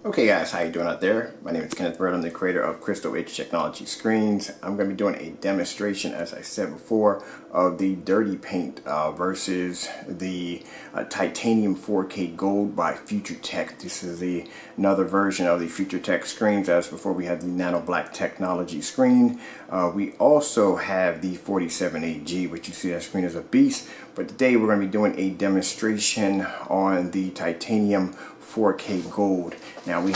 Okay guys, how you doing out there? My name is Kenneth Bird. I'm the creator of Crystal Edge Technology Screens. I'm going to be doing a demonstration, as I said before, of the dirty paint versus the titanium 4K gold by Future Tech. This is another version of the Future Tech screens. As before, we had the nano black technology screen. We also have the 47AG, which you see that screen is a beast. But today we're going to be doing a demonstration on the titanium 4K gold. Now we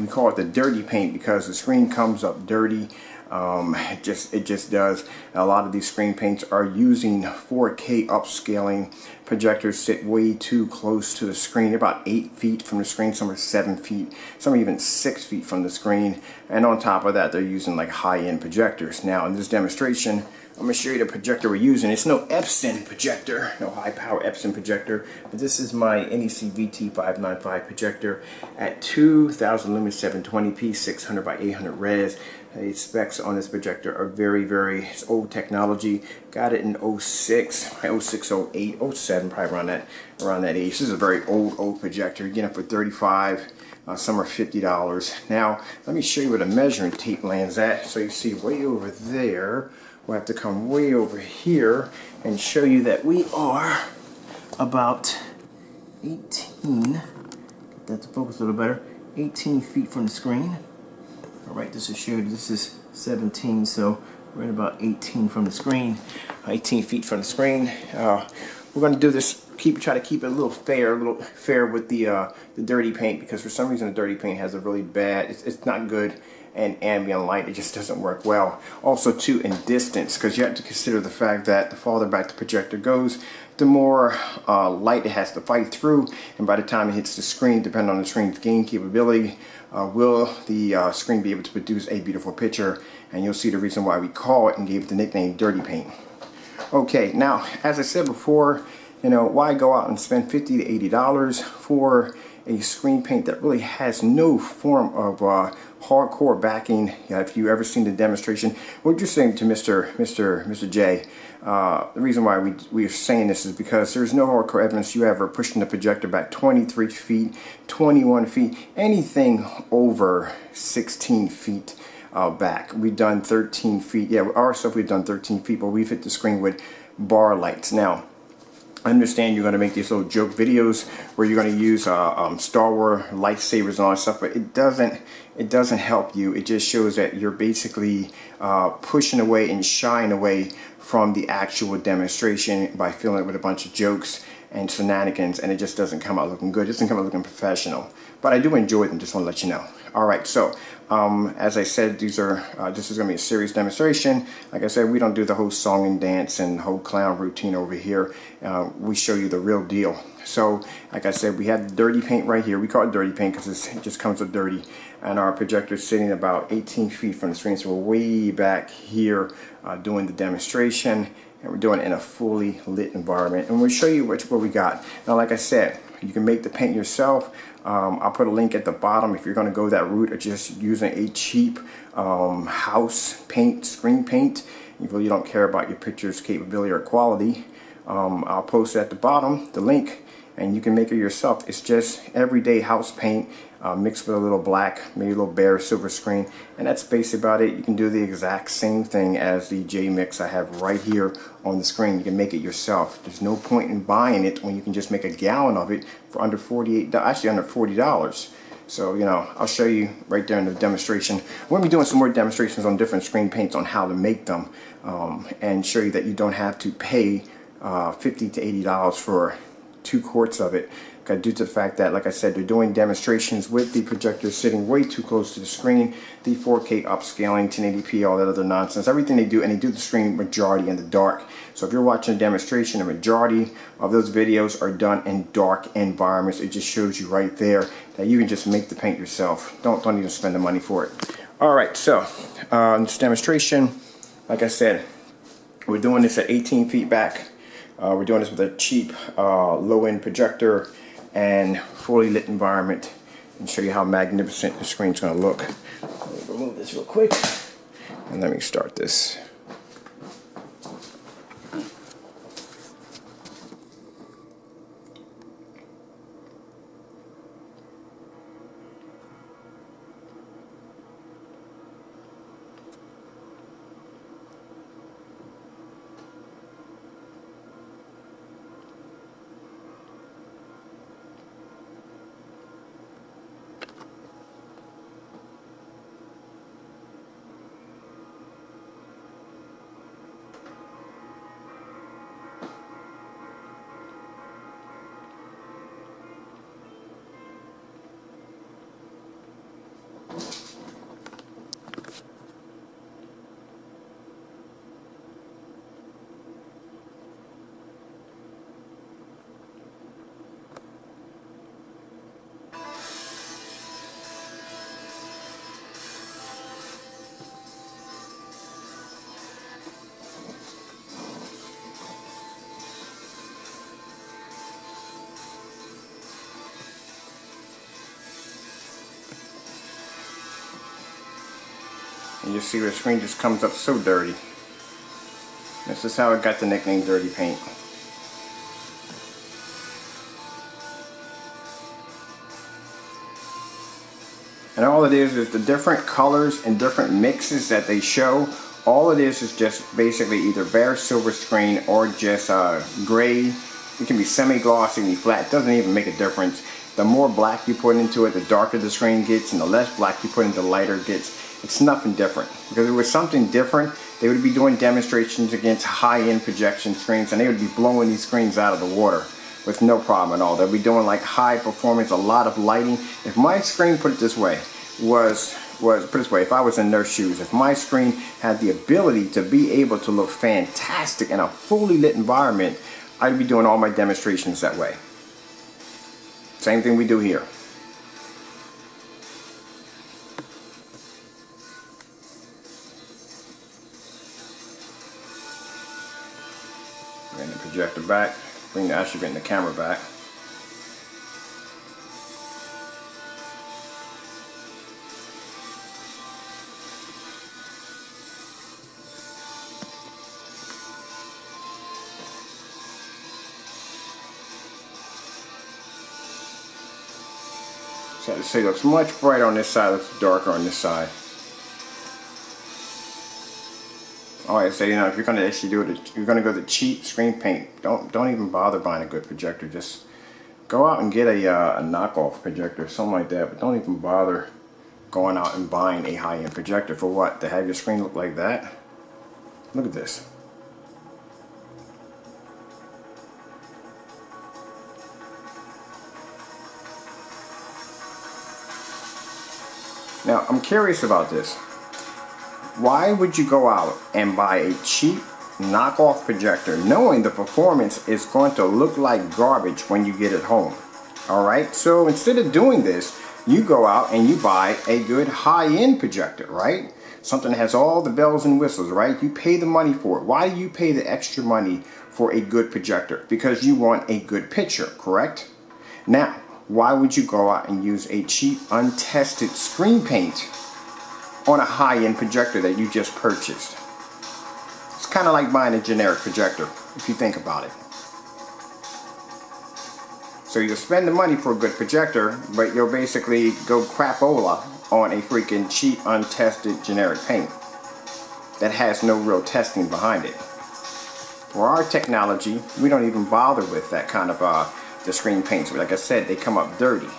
call it the dirty paint because the screen comes up dirty. It just does. A lot of these screen paints are using 4K upscaling. Projectors sit way too close to the screen. They're about 8 feet from the screen. Some are 7 feet. Some are even 6 feet from the screen. And on top of that, they're using like high-end projectors. Now in this demonstration, I'm going to show you the projector we're using. It's no Epson projector, no high power Epson projector. But this is my NEC VT595 projector at 2000 lumens 720p, 600 by 800 res. The specs on this projector are very it's old technology. Got it in 06, 06, 08, 07, probably around that age. This is a very old projector. You get it for $35. Some are $50. Now, let me show you where the measuring tape lands at. So you see way over there. We'll have to come way over here and show you that we are about 18, get that to focus a little better, 18 feet from the screen. Alright, this will show you this is 17, so we're at about 18 from the screen, 18 feet from the screen. We're going to do this, try to keep it a little fair with the dirty paint, because for some reason the dirty paint has a really bad, it's not good. And ambient light, it just doesn't work well. Also too, in distance, because you have to consider the fact that the farther back the projector goes, the more light it has to fight through, and by the time it hits the screen, depending on the screen's gain capability, will the screen be able to produce a beautiful picture. And you'll see the reason why we call it and gave it the nickname dirty paint. Okay, now as I said before, you know, why go out and spend $50 to $80 for a screen paint that really has no form of hardcore backing? If you ever seen the demonstration, we're just saying to Mr. J, the reason why we are saying this is because there's no hardcore evidence you ever pushing the projector back 23 feet, 21 feet, anything over 16 feet back. We've done 13 feet. Yeah, our stuff we've done 13 feet, but we've hit the screen with bar lights. Now, I understand you're going to make these little joke videos where you're going to use Star Wars lightsabers and all that stuff, but it doesn't help you. It just shows that you're basically pushing away and shying away from the actual demonstration by filling it with a bunch of jokes and shenanigans, and it just doesn't come out looking good. It doesn't come out looking professional. But I do enjoy them, just want to let you know. Alright, so as I said, this is going to be a serious demonstration. Like I said, we don't do the whole song and dance and whole clown routine over here. We show you the real deal. So, like I said, we have the dirty paint right here. We call it dirty paint because it just comes with dirty. And our projector is sitting about 18 feet from the screen, so we're way back here doing the demonstration. And we're doing it in a fully lit environment. And we'll show you what we got. Now, like I said, you can make the paint yourself. I'll put a link at the bottom if you're going to go that route of just using a cheap house paint, screen paint. You really don't care about your picture's capability or quality. I'll post it at the bottom, the link, and you can make it yourself. It's just everyday house paint mixed with a little black, maybe a little bare silver screen, and that's basically about it. You can do the exact same thing as the J Mix I have right here on the screen. You can make it yourself. There's no point in buying it when you can just make a gallon of it for under $40. So, you know, I'll show you right there in the demonstration. We're going to be doing some more demonstrations on different screen paints on how to make them, and show you that you don't have to pay $50 to $80 for 2 quarts of it. Due to the fact that, like I said, they're doing demonstrations with the projector sitting way too close to the screen, the 4K upscaling, 1080p, all that other nonsense, everything they do, and they do the screen majority in the dark. So if you're watching a demonstration, the majority of those videos are done in dark environments. It just shows you right there that you can just make the paint yourself. Don't even spend the money for it. Alright, so in this demonstration, like I said, we're doing this at 18 feet back. We're doing this with a cheap low-end projector and fully lit environment, and show you how magnificent the screen's going to look. Let me remove this real quick and let me start this. And you see the screen just comes up so dirty. This is how it got the nickname Dirty Paint. And all it is the different colors and different mixes that they show. All it is just basically either bare silver screen or just gray. It can be semi-gloss, it can be flat. It doesn't even make a difference. The more black you put into it, the darker the screen gets, and the less black you put into, the lighter it gets. It's nothing different. Because if it was something different, they would be doing demonstrations against high-end projection screens, and they would be blowing these screens out of the water with no problem at all. They'll be doing like high performance, a lot of lighting. If my screen, put it this way, if I was in their shoes, if my screen had the ability to be able to look fantastic in a fully lit environment, I'd be doing all my demonstrations that way. Same thing we do here. Bring the projector back, bring the camera back. So to say, it looks much brighter on this side, looks darker on this side. Alright, so if you're gonna actually do it, you're gonna go the cheap screen paint. Don't even bother buying a good projector. Just go out and get a knockoff projector, something like that. But don't even bother going out and buying a high-end projector for what? To have your screen look like that? Look at this. Now, I'm curious about this. Why would you go out and buy a cheap knockoff projector knowing the performance is going to look like garbage when you get it home? Alright, so instead of doing this, you go out and you buy a good high-end projector, right? Something that has all the bells and whistles, right? You pay the money for it. Why do you pay the extra money for a good projector? Because you want a good picture, correct? Now, why would you go out and use a cheap, untested screen paint on a high-end projector that you just purchased? It's kind of like buying a generic projector, if you think about it. So you'll spend the money for a good projector, but you'll basically go crapola on a freaking cheap, untested, generic paint that has no real testing behind it. For our technology, we don't even bother with that kind of the screen paints. Like I said, they come up dirty.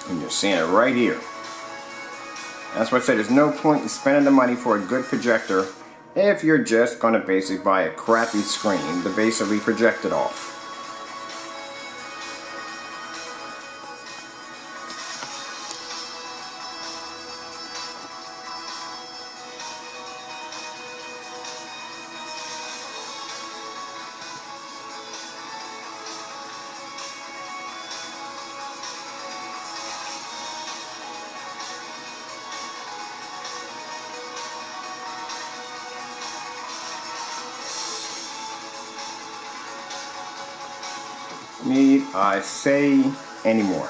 And you're seeing it right here. That's why I said there's no point in spending the money for a good projector if you're just going to basically buy a crappy screen to basically project it off. Need I say anymore?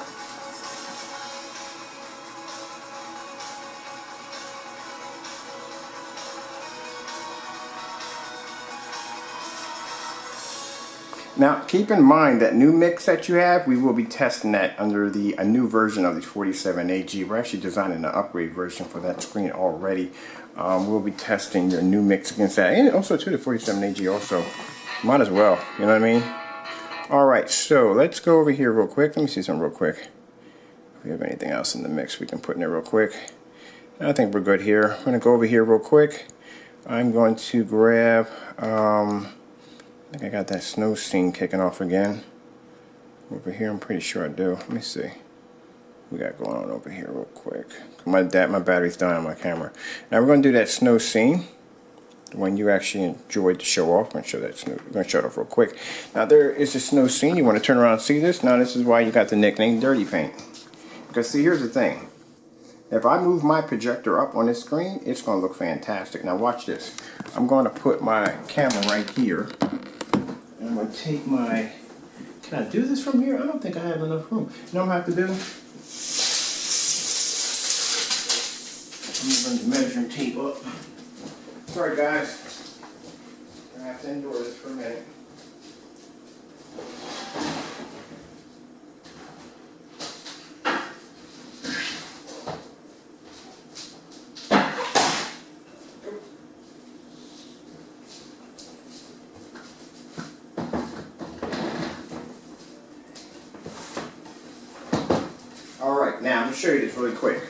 Now keep in mind that new mix that you have, we will be testing that under a new version of the 47AG. We're actually designing an upgrade version for that screen already. We'll be testing your new mix against that, and also too the 47AG also. Might as well, you know what I mean? Alright, so let's go over here real quick. Let me see something real quick. If we have anything else in the mix we can put in there real quick. I think we're good here. I'm going to go over here real quick. I'm going to grab, I think I got that snow scene kicking off again. Over here, I'm pretty sure I do. Let me see. We got going on over here real quick. My battery's dying on my camera. Now we're going to do that snow scene. When you actually enjoyed the show off. I'm going to show that snow. I'm going to show it off real quick. Now there is a snow scene. You want to turn around and see this. Now this is why you got the nickname Dirty Paint. Because see, here's the thing. If I move my projector up on this screen, it's going to look fantastic. Now watch this. I'm going to put my camera right here. And I'm going to take my... Can I do this from here? I don't think I have enough room. You know what I have to do? Let me bring the measuring tape up. Sorry guys, I have to endure this for a minute. Alright, now I'm going to show you this really quick.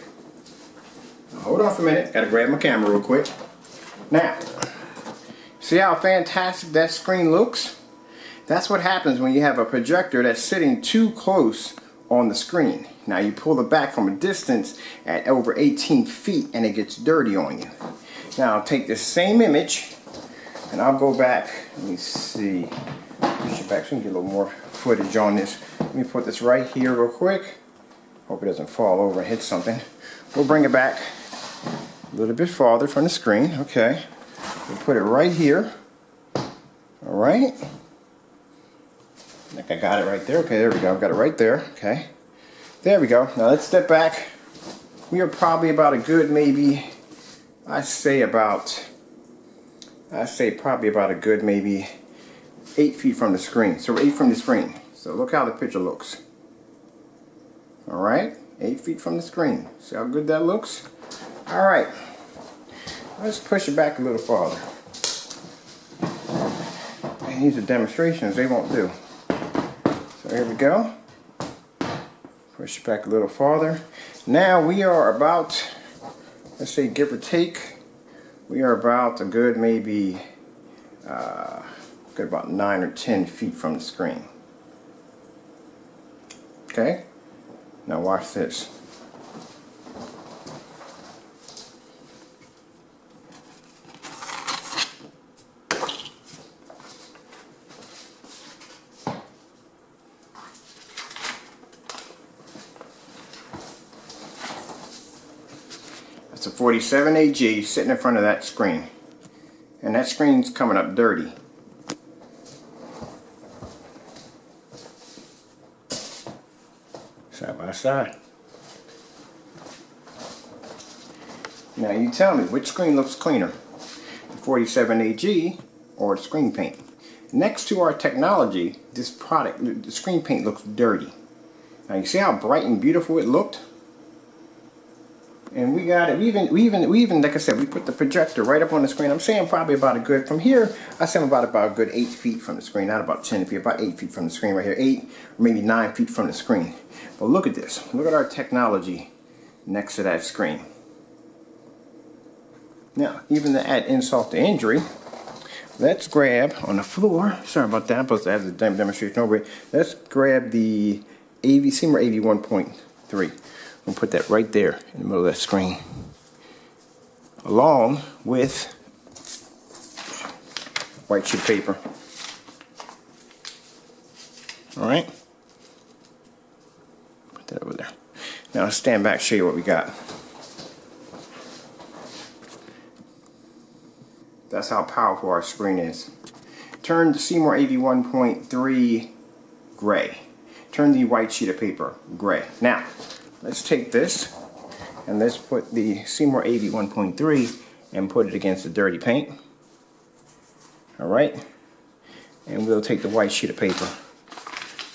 Now, hold on for a minute, gotta grab my camera real quick. Now, see how fantastic that screen looks? That's what happens when you have a projector that's sitting too close on the screen. Now you pull it back from a distance at over 18 feet and it gets dirty on you. Now I'll take this same image and I'll go back, let me see, push it back so we can get a little more footage on this. Let me put this right here real quick. Hope it doesn't fall over and hit something. We'll bring it back a little bit farther from the screen. Okay, we'll put it right here. All right, I think I got it right there. Okay, there we go. I've got it right there. Okay, there we go. Now let's step back. We are probably about a good, maybe, I say probably about a good maybe 8 feet from the screen. So we're 8 from the screen. So look how the picture looks. All right, 8 feet from the screen. See how good that looks? All right, let's push it back a little farther. And these are demonstrations, they won't do. So here we go. Push it back a little farther. Now we are about, let's say give or take, we are about a good maybe, about 9 or 10 feet from the screen. Okay, now watch this. It's a 47 AG sitting in front of that screen. And that screen's coming up dirty. Side by side. Now you tell me, which screen looks cleaner? The 47 AG or the screen paint? Next to our technology, this product, the screen paint looks dirty. Now you see how bright and beautiful it looked? And we got it, we even, like I said, we put the projector right up on the screen. I'm saying probably about a good, from here, I say I'm about a good 8 feet from the screen, not about 10 feet, about 8 feet from the screen right here, 8 or maybe 9 feet from the screen. But look at this, look at our technology next to that screen. Now, even to add insult to injury, let's grab on the floor, sorry about that, I'm supposed to have the demonstration over it. Let's grab the Seymour AV 1.3. We'll put that right there in the middle of that screen, along with white sheet paper. All right, put that over there. Now let's stand back, show you what we got. That's how powerful our screen is. Turn the Seymour AV 1.3 gray. Turn the white sheet of paper gray. Now, let's take this and let's put the Seymour AV 1.3 and put it against the dirty paint. All right, and we'll take the white sheet of paper.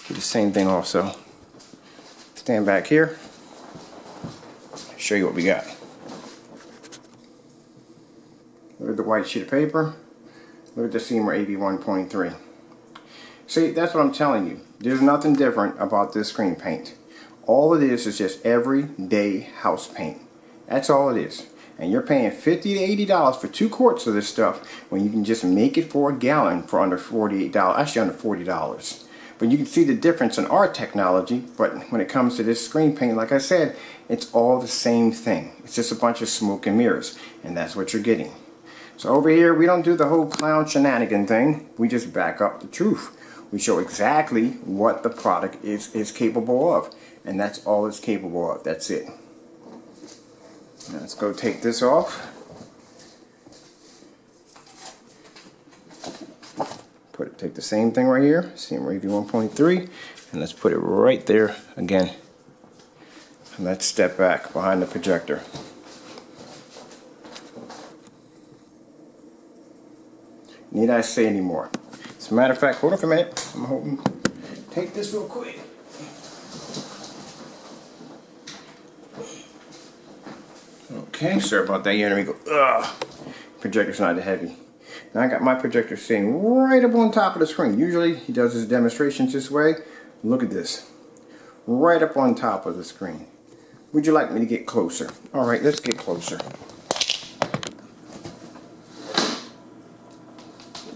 Do the same thing also. Stand back here. Show you what we got. Look at the white sheet of paper. Look at the Seymour AV 1.3. See, that's what I'm telling you. There's nothing different about this screen paint. All it is just everyday house paint. That's all it is. And you're paying $50 to $80 for 2 quarts of this stuff when you can just make it for a gallon for under $48, actually under $40. But you can see the difference in our technology, but when it comes to this screen paint, like I said, it's all the same thing. It's just a bunch of smoke and mirrors, and that's what you're getting. So over here, we don't do the whole clown shenanigan thing. We just back up the truth. We show exactly what the product is capable of. And that's all it's capable of. That's it. Now let's go take this off. Take the same thing right here, Seymour AV 1.3, and let's put it right there again. And let's step back behind the projector. Need I say any more? As a matter of fact, hold on for a minute. I'm hoping. Take this real quick. Okay, sorry about that. Here we go. Ugh. Projector's not that heavy. Now I got my projector sitting right up on top of the screen. Usually he does his demonstrations this way. Look at this. Right up on top of the screen. Would you like me to get closer? Alright, let's get closer.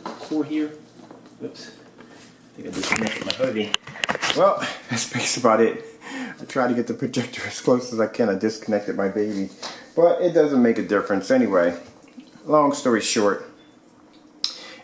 Cool here. Oops. I think I disconnected my hoodie. Well, that's basically about it. I try to get the projector as close as I can. I disconnected my baby. But it doesn't make a difference anyway. Long story short,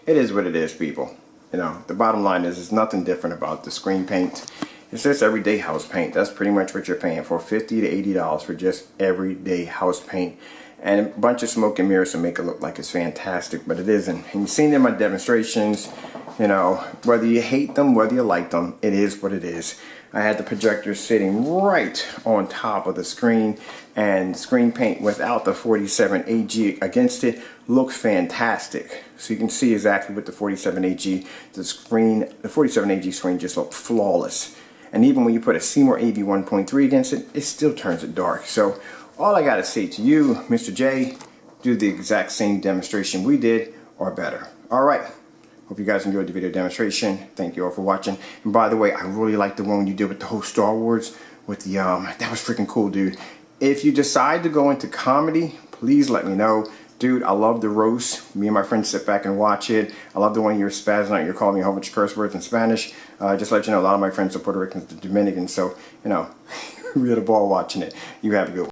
it is what it is, people. You know, the bottom line is there's nothing different about the screen paint. It's just everyday house paint. That's pretty much what you're paying for. $50 to $80 for just everyday house paint. And a bunch of smoke and mirrors to make it look like it's fantastic, but it isn't. And you've seen it in my demonstrations, you know, whether you hate them, whether you like them, it is what it is. I had the projector sitting right on top of the screen, and screen paint without the 47AG against it looks fantastic. So you can see exactly with the 47AG, the 47AG screen just looked flawless. And even when you put a Seymour AV 1.3 against it, it still turns it dark. So all I gotta say to you, Mr. J, do the exact same demonstration we did, or better. All right. Hope you guys enjoyed the video demonstration. Thank you all for watching. And by the way, I really like the one you did with the whole Star Wars with the that was freaking cool, dude. If you decide to go into comedy, please let me know. Dude, I love the roast. Me and my friends sit back and watch it. I love the one you're spazzing out. You're calling me a whole bunch of curse words in Spanish. Just to let you know, a lot of my friends are Puerto Ricans and Dominicans, so, you know, we had a ball watching it. You have a good one.